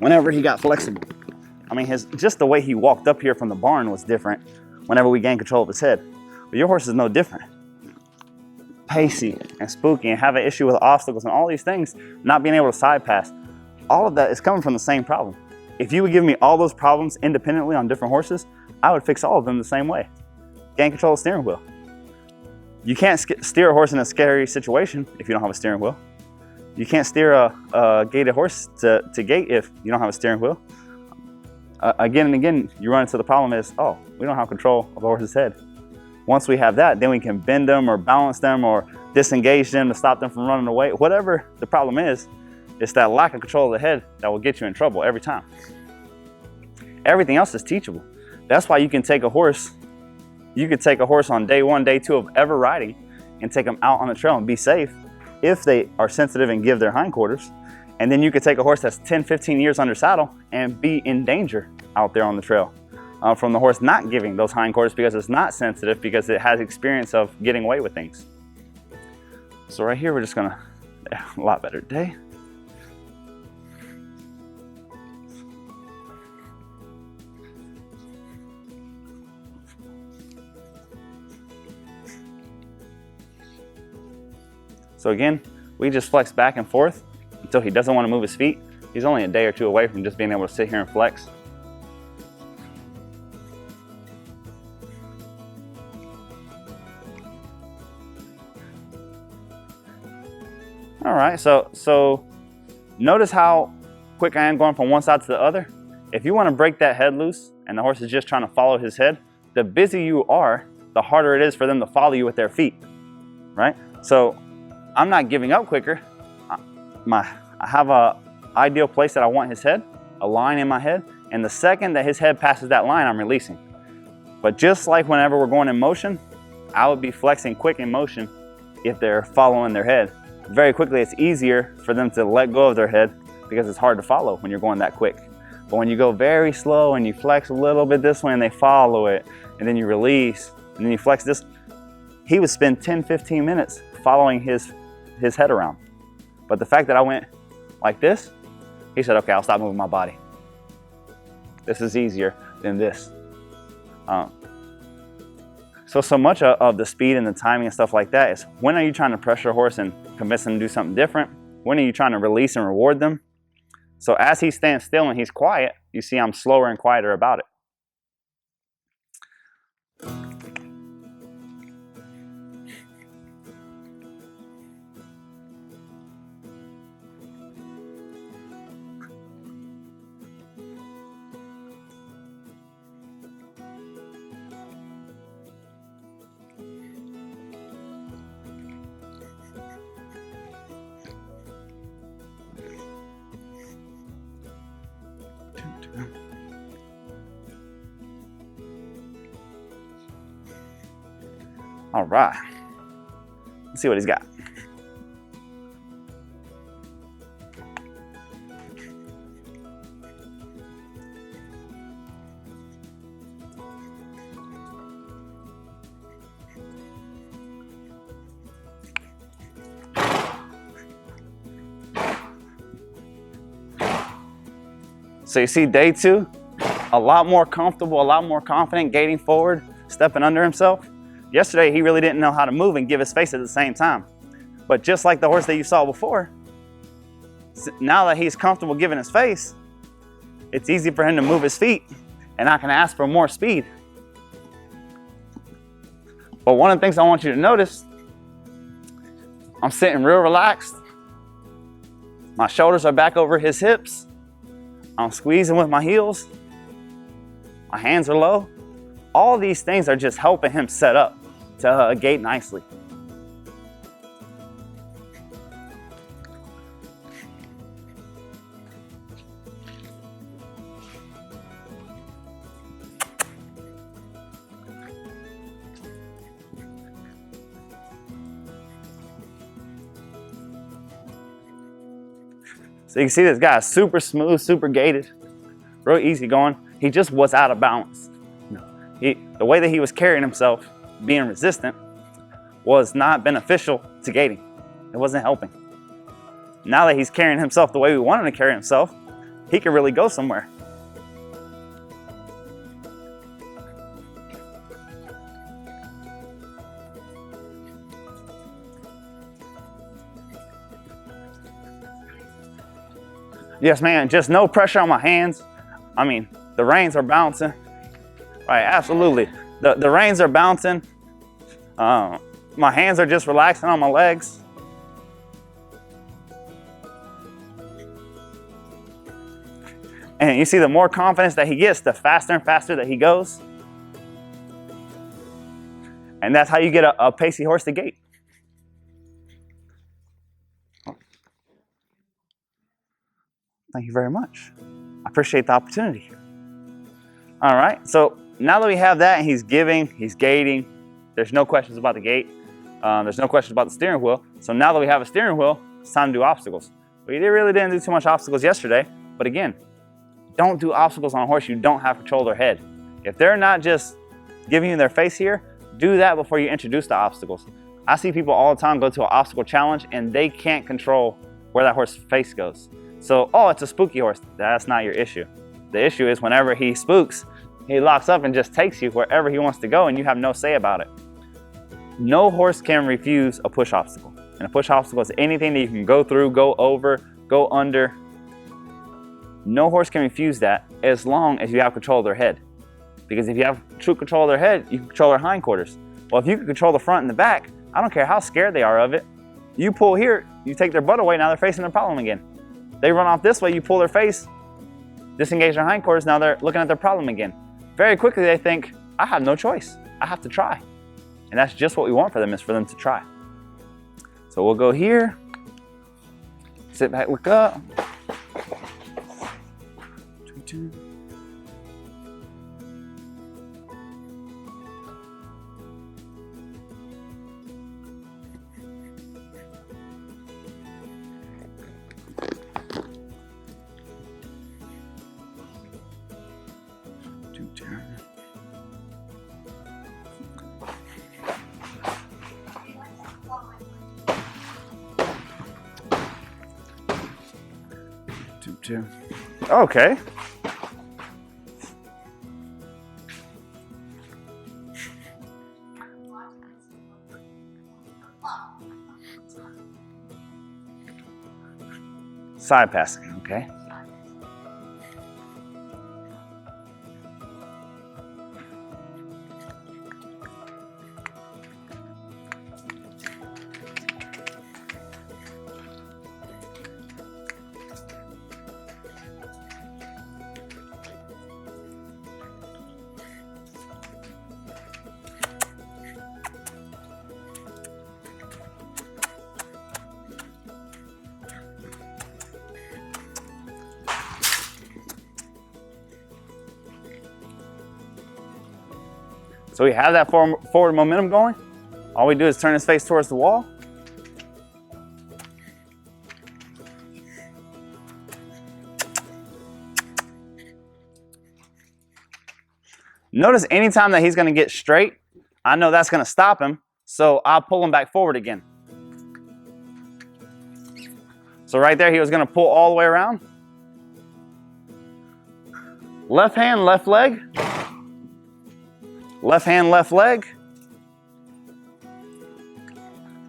whenever he got flexible. I mean, just the way he walked up here from the barn was different whenever we gained control of his head. But your horse is no different. Pacey and spooky and have an issue with obstacles and all these things, not being able to side pass. All of that is coming from the same problem. If you would give me all those problems independently on different horses, I would fix all of them the same way. Gain control of the steering wheel. You can't steer a horse in a scary situation if you don't have a steering wheel. You can't steer a gaited horse to gait if you don't have a steering wheel. Again and again, you run into the problem is, oh, we don't have control of the horse's head. Once we have that, then we can bend them or balance them or disengage them to stop them from running away. Whatever the problem is, it's that lack of control of the head that will get you in trouble every time. Everything else is teachable. That's why you can take a horse, on day 1, day 2 of ever riding and take them out on the trail and be safe if they are sensitive and give their hindquarters. And then you could take a horse that's 10, 15 years under saddle and be in danger out there on the trail from the horse not giving those hindquarters because it's not sensitive, because it has experience of getting away with things. So right here, we're just gonna, a lot better day. So again, we just flex back and forth until he doesn't want to move his feet. He's only a day or 2 away from just being able to sit here and flex. All right, so notice how quick I am going from one side to the other. If you want to break that head loose and the horse is just trying to follow his head, the busier you are, the harder it is for them to follow you with their feet, right? So I'm not giving up quicker. I have a ideal place that I want his head, a line in my head, and the second that his head passes that line, I'm releasing. But just like whenever we're going in motion, I would be flexing quick in motion if they're following their head. Very quickly, it's easier for them to let go of their head because it's hard to follow when you're going that quick. But when you go very slow and you flex a little bit this way and they follow it, and then you release, and then you flex this, he would spend 10, 15 minutes following his head around. But the fact that I went like this, he said, okay, I'll stop moving my body. This is easier than this. So much of the speed and the timing and stuff like that is, when are you trying to pressure a horse and convince them to do something different? When are you trying to release and reward them? So as he stands still and he's quiet, you see I'm slower and quieter about it. All right, let's see what he's got. So you see day 2, a lot more comfortable, a lot more confident, gaiting forward, stepping under himself. Yesterday, he really didn't know how to move and give his face at the same time. But just like the horse that you saw before, now that he's comfortable giving his face, it's easy for him to move his feet, and I can ask for more speed. But one of the things I want you to notice, I'm sitting real relaxed. My shoulders are back over his hips. I'm squeezing with my heels. My hands are low. All these things are just helping him set up to gait nicely. So you can see this guy is super smooth, super gaited, real easy going. He just was out of balance. The way that he was carrying himself, being resistant, was not beneficial to gaiting. It wasn't helping. Now that he's carrying himself the way we want him to carry himself, he can really go somewhere. Yes, man, just no pressure on my hands. I mean, the reins are bouncing. Right, absolutely. The reins are bouncing. My hands are just relaxing on my legs. And you see, the more confidence that he gets, the faster and faster that he goes. And that's how you get a pacey horse to gait. Thank you very much. I appreciate the opportunity. All right, so now that we have that and he's giving, he's gaiting, there's no questions about the gait. There's no questions about the steering wheel. So now that we have a steering wheel, it's time to do obstacles. We really didn't do too much obstacles yesterday, but again, don't do obstacles on a horse you don't have control of their head. If they're not just giving you their face here, do that before you introduce the obstacles. I see people all the time go to an obstacle challenge and they can't control where that horse's face goes. So, oh, it's a spooky horse. That's not your issue. The issue is whenever he spooks, he locks up and just takes you wherever he wants to go and you have no say about it. No horse can refuse a push obstacle. And a push obstacle is anything that you can go through, go over, go under. No horse can refuse that as long as you have control of their head. Because if you have true control of their head, you can control their hindquarters. Well, if you can control the front and the back, I don't care how scared they are of it. You pull here, you take their butt away, now they're facing their problem again. They run off this way, you pull their face, disengage their hindquarters, now they're looking at their problem again. Very quickly they think, I have no choice, I have to try. And that's just what we want for them, is for them to try. So we'll go here, sit back, look up. 2, 2. Okay. Side passing, okay. So we have that forward momentum going. All we do is turn his face towards the wall. Notice anytime that he's going to get straight, I know that's going to stop him, so I'll pull him back forward again. So right there, he was going to pull all the way around. Left hand, left leg. Left hand, left leg.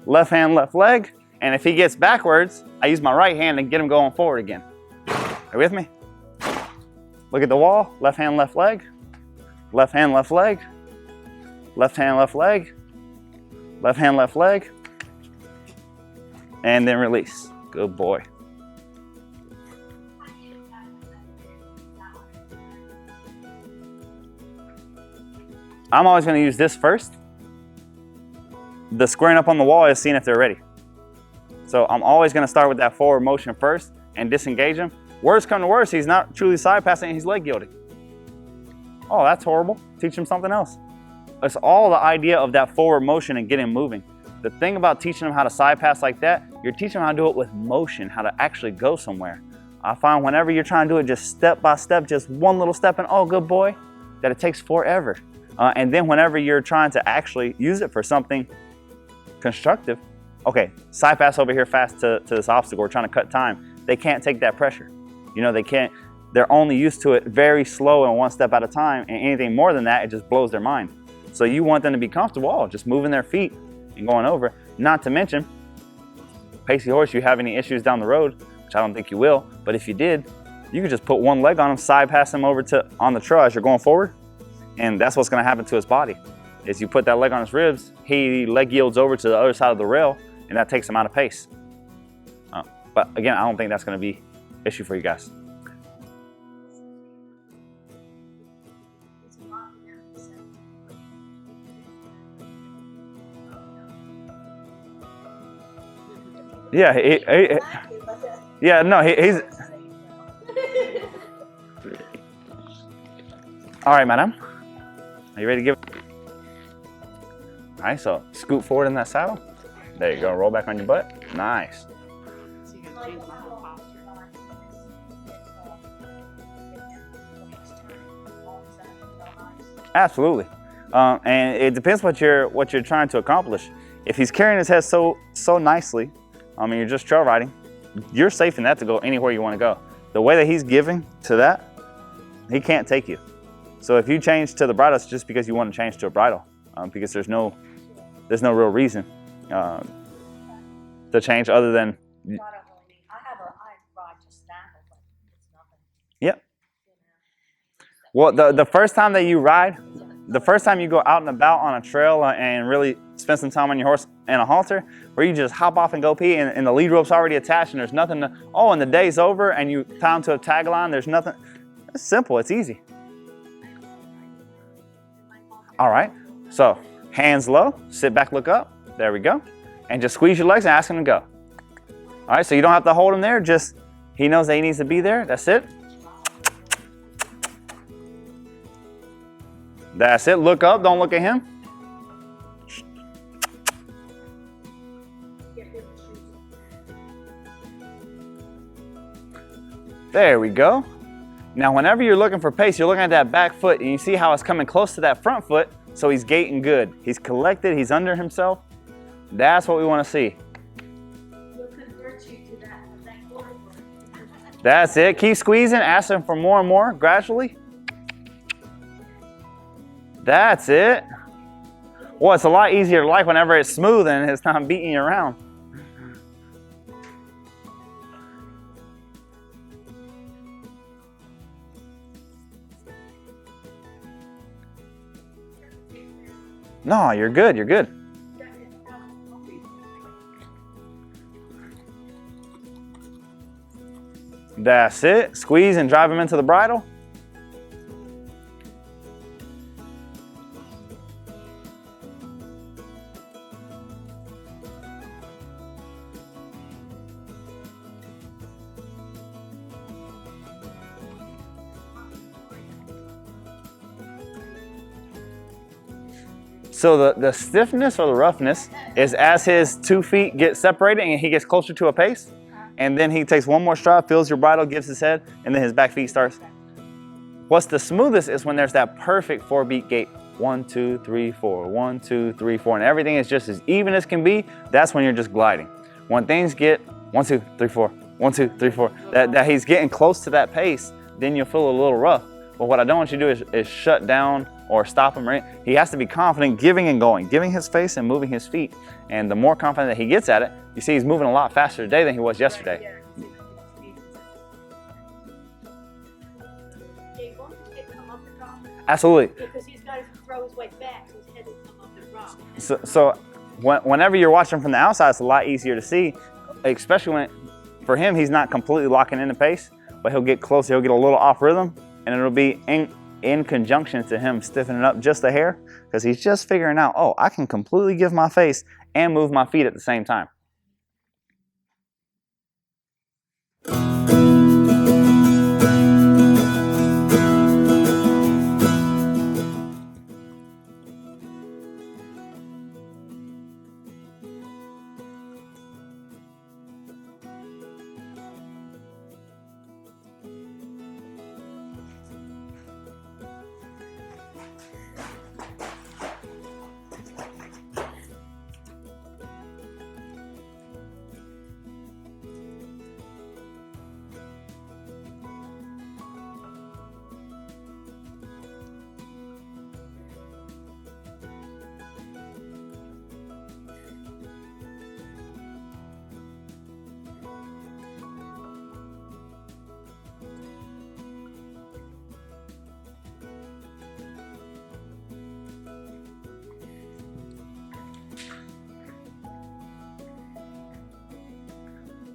Left hand, left leg. And if he gets backwards, I use my right hand and get him going forward again. Are you with me? Look at the wall. Left hand, left leg. Left hand, left leg. Left hand, left leg. Left hand, left leg. And then release. Good boy. I'm always going to use this first. The squaring up on the wall is seeing if they're ready. So I'm always going to start with that forward motion first and disengage him. Worst come to worst, he's not truly side passing, he's leg yielding. Oh, that's horrible. Teach him something else. It's all the idea of that forward motion and getting moving. The thing about teaching them how to side pass like that, you're teaching them how to do it with motion, how to actually go somewhere. I find whenever you're trying to do it just step by step, just one little step and oh, good boy, that it takes forever. And then whenever you're trying to actually use it for something constructive, okay, side pass over here fast to this obstacle, we're trying to cut time. They can't take that pressure. You know, they can't, they're only used to it very slow and one step at a time, and anything more than that, it just blows their mind. So you want them to be comfortable, just moving their feet and going over. Not to mention, pacey horse, you have any issues down the road, which I don't think you will, but if you did, you could just put one leg on him, side pass him over to on the trail as you're going forward, and that's what's gonna happen to his body. Is you put that leg on his ribs, he leg yields over to the other side of the rail, and that takes him out of pace. But again, I don't think that's gonna be an issue for you guys. Yeah, yeah, no, he's. All right, madam. Are you ready to give? All right, so scoot forward in that saddle. There you go. Roll back on your butt. Nice. Absolutely, and it depends what you're trying to accomplish. If he's carrying his head so nicely, and you're just trail riding, you're safe in that to go anywhere you want to go. The way that he's giving to that, he can't take you. So if you change to the bridle, it's just because you want to change to a bridle, because there's no real reason to change other than. I ride just standard, but it's nothing. Yep. Well, the first time that you ride, the first time you go out and about on a trail and really spend some time on your horse in a halter, where you just hop off and go pee, and the lead rope's already attached, and there's nothing to, and the day's over, and you tie them to a tag line, there's nothing. It's simple, it's easy. All right, so hands low, sit back, look up, there we go. And just squeeze your legs and ask him to go. All right, so you don't have to hold him there, just, he knows that he needs to be there, that's it. That's it, look up, don't look at him. There we go. Now, whenever you're looking for pace, you're looking at that back foot and you see how it's coming close to that front foot, so he's gaiting good. He's collected, he's under himself. That's what we want to see. We'll convert you to that forward. That's it. Keep squeezing, ask him for more and more gradually. That's it. Well, it's a lot easier to like whenever it's smooth and it's not beating you around. No, you're good, you're good. That's it. Squeeze and drive him into the bridle. So the stiffness or the roughness is as his 2 feet get separated and he gets closer to a pace, and then he takes one more stride, feels your bridle, gives his head, and then his back feet starts. What's the smoothest is when there's that perfect 4-beat gait. 1, 2, 3, 4, 1, 2, 3, 4, and everything is just as even as can be. That's when you're just gliding. When things get 1, 2, 3, 4, 1, 2, 3, 4, that he's getting close to that pace, then you'll feel a little rough. But what I don't want you to do is shut down or stop him. Right? He has to be confident giving and going, giving his face and moving his feet. And the more confident that he gets at it, you see he's moving a lot faster today than he was yesterday. Absolutely. Because he's got to throw his weight back, so his head will come up and drop. So whenever you're watching from the outside, it's a lot easier to see, especially when, for him, he's not completely locking into pace, but he'll get close, he'll get a little off rhythm, and it'll be in conjunction to him stiffening up just a hair, because he's just figuring out, oh, I can completely give my face and move my feet at the same time.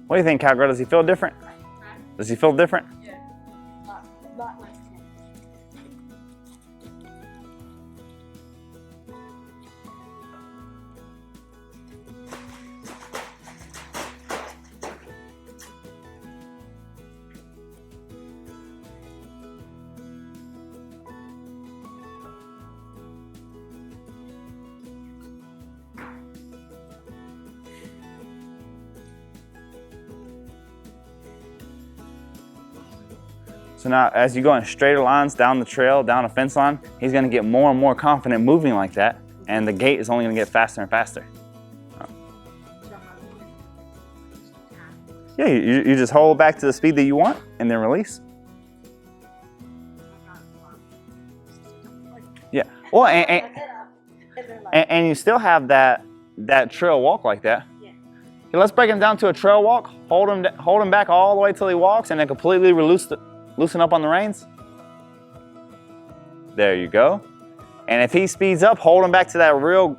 What do you think, Cowgirl? Does he feel different? Does he feel different? Yeah. Lot less tense. So now, as you go in straighter lines down the trail, down a fence line, he's going to get more and more confident moving like that, and the gait is only going to get faster and faster. Yeah, you just hold back to the speed that you want, and then release. Yeah. Well, and you still have that trail walk like that. Yeah. Okay, let's break him down to a trail walk. Hold him back all the way till he walks, and then completely loosen up on the reins. There you go. And if he speeds up, hold him back to that real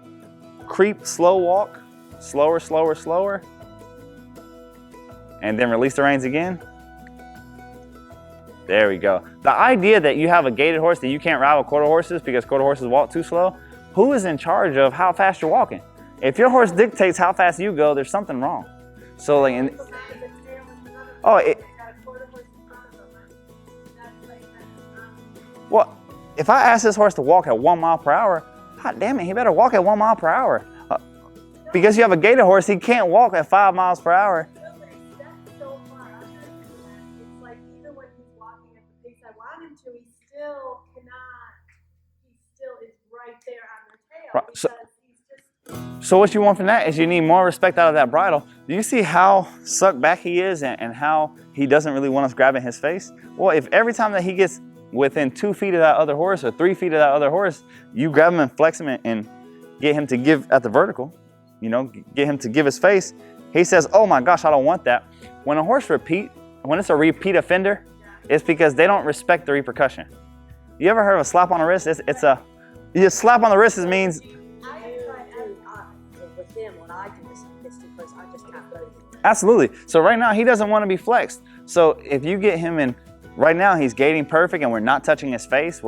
creep, slow walk. Slower, slower, slower. And then release the reins again. There we go. The idea that you have a gaited horse that you can't ride with quarter horses because quarter horses walk too slow, who is in charge of how fast you're walking? If your horse dictates how fast you go, there's something wrong. So like, well, if I ask this horse to walk at 1 mile per hour, God damn it, he better walk at 1 mile per hour. Because you have a gaited horse, he can't walk at 5 miles per hour. It's like even when he's walking at the pace I want him to, he still cannot. He still is right there on their tail Right. because he's just. So what you want from that is you need more respect out of that bridle. Do you see how sucked back he is and how he doesn't really want us grabbing his face? Well, if every time that he gets within 2 feet of that other horse or 3 feet of that other horse, you grab him and flex him and get him to give at the vertical, get him to give his face, he says, oh my gosh, I don't want that. When it's a repeat offender, it's because they don't respect the repercussion. You ever heard of a slap on the wrist? You slap on the wrist means. With him, when I do this because I just can't let it. Absolutely. So right now he doesn't want to be flexed. So if you get him in, right now he's gaiting perfect and we're not touching his face,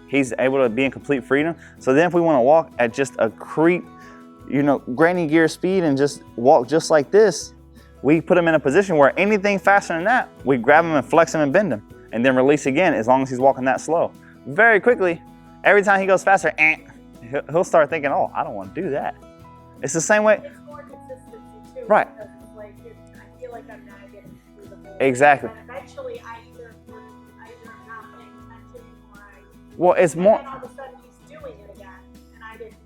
he's able to be in complete freedom. So then if we want to walk at just a creep, granny gear speed and just walk just like this, we put him in a position where anything faster than that, we grab him and flex him and bend him and then release again as long as he's walking that slow. Very quickly, every time he goes faster, he'll start thinking, oh, I don't want to do that. It's the same way. It's more consistency too. Right. Because it's like I feel like I'm not getting through the whole. Exactly. And eventually, I either am not paying attention or Well, it's more. And then all of a sudden he's doing it again, and I didn't.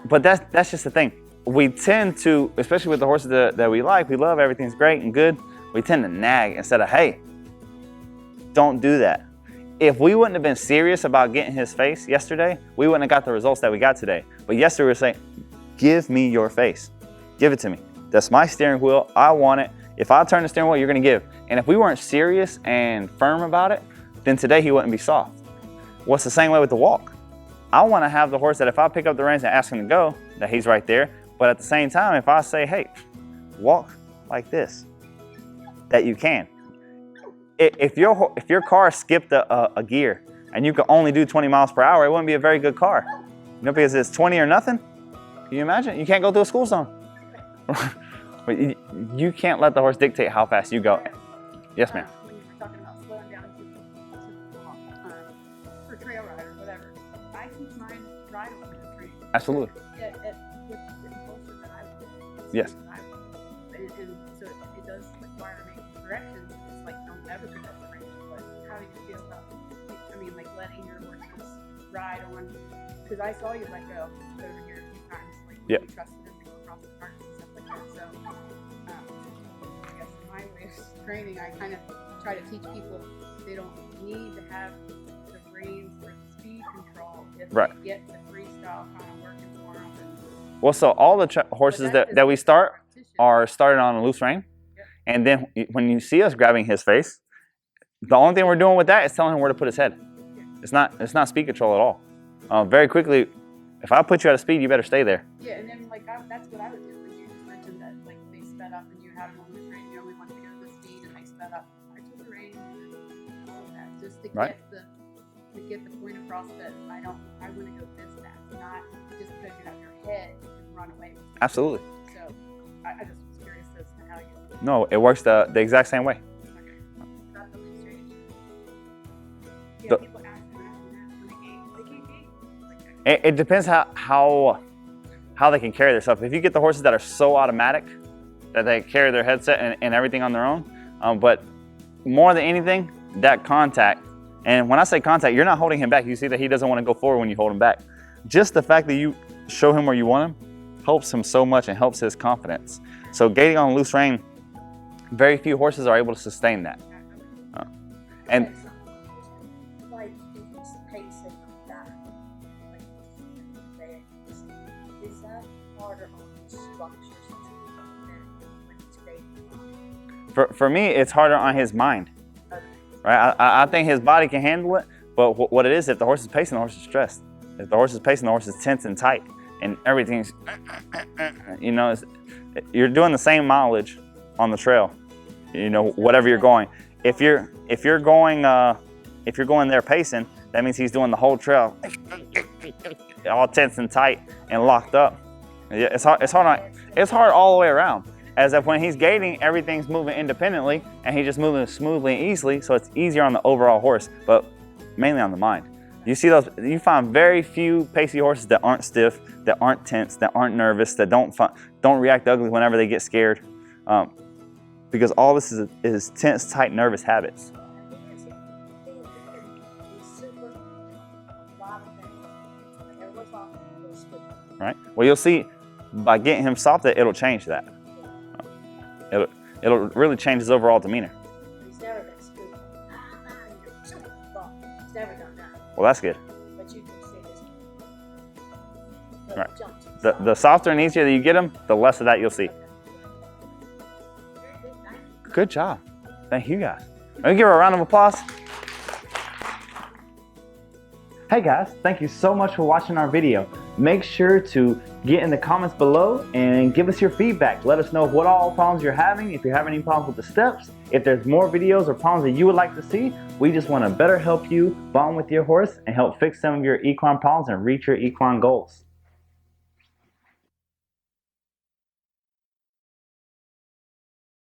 But that's just the thing. We tend to, especially with the horses that we like, we love, everything's great and good. We tend to nag instead of, hey, don't do that. If we wouldn't have been serious about getting his face yesterday, we wouldn't have got the results that we got today. But yesterday we were saying, give me your face. Give it to me. That's my steering wheel. I want it. If I turn the steering wheel, you're going to give. And if we weren't serious and firm about it, then today he wouldn't be soft. Well, it's the same way with the walk. I want to have the horse that if I pick up the reins and ask him to go, that he's right there. But at the same time, if I say, hey, walk like this, that you can. If your car skipped a gear and you could only do 20 miles per hour, it wouldn't be a very good car. Because it's 20 or nothing. Can you imagine? You can't go through a school zone. But you can't let the horse dictate how fast you go. Yes, ma'am. When you were talking about slowing down for trail ride or whatever, I keep mine right over the tree. Absolutely. With the impulsion that I want. Yes. And so it does require making corrections. It's like, don't ever pick up the reins. But how do you feel about, letting your horses ride on? Because I saw you let go over here a few times. Yep. You trusted them to go across the park and stuff like that. So, I guess in my way of training, I kind of try to teach people they don't need to have the reins for speed control if Right. they get the freestyle kind of working for them. Well, so all the horses that we start are started on a loose rein. Yep. And then when you see us grabbing his face, the only thing we're doing with that is telling him where to put his head. It's not speed control at all. Very quickly, if I put you at a speed, you better stay there. Yeah, and then that's what I would do when you just mentioned that they sped sped up and you had them on loose rein, you only wanted to go this speed and they sped up. I took the reins and all of that just to Right. get the point across that I want to go this fast, not just because you have your head you can run away with it. Absolutely. So I just was curious as to how you. No, it works the exact same way. Okay. About the loose rein. Yeah, The- people ask me that when they can't gate. Like, It depends how they can carry themselves. If you get the horses that are so automatic that they carry their headset and everything on their own, but more than anything, that contact. And when I say contact, you're not holding him back. You see that he doesn't want to go forward when you hold him back. Just the fact that you show him where you want him helps him so much and helps his confidence. So gating on loose rein, very few horses are able to sustain that. And like this pacing of that, like is that harder on the structures than when it's grading? for me, it's harder on his mind. Right? I think his body can handle it, but what it is, if the horse is pacing, the horse is stressed. If the horse is pacing, the horse is tense and tight, and everything's, you know, you're doing the same mileage on the trail, you know, whatever you're going. If you're going there pacing, that means he's doing the whole trail, all tense and tight and locked up. Yeah, it's hard all the way around. As if when he's gating, everything's moving independently and he's just moving smoothly and easily, so it's easier on the overall horse, but mainly on the mind. You see those, you find very few pacey horses that aren't stiff, that aren't tense, that aren't nervous, that don't react ugly whenever they get scared, because all this is tense, tight, nervous habits. Right? Well, you'll see by getting him soft that it'll change that. It'll really change his overall demeanor. He's never been spooked. He's never done that. Well, that's good. But you can see his Right. jump to the The softer and easier that you get him, the less of that you'll see. Very good, thank you. Good job. Thank you guys. Let me give her a round of applause. Hey guys, thank you so much for watching our video. Make sure to get in the comments below and give us your feedback. Let us know what all problems you're having, if you're having any problems with the steps, if there's more videos or problems that you would like to see. We just want to better help you bond with your horse and help fix some of your equine problems and reach your equine goals.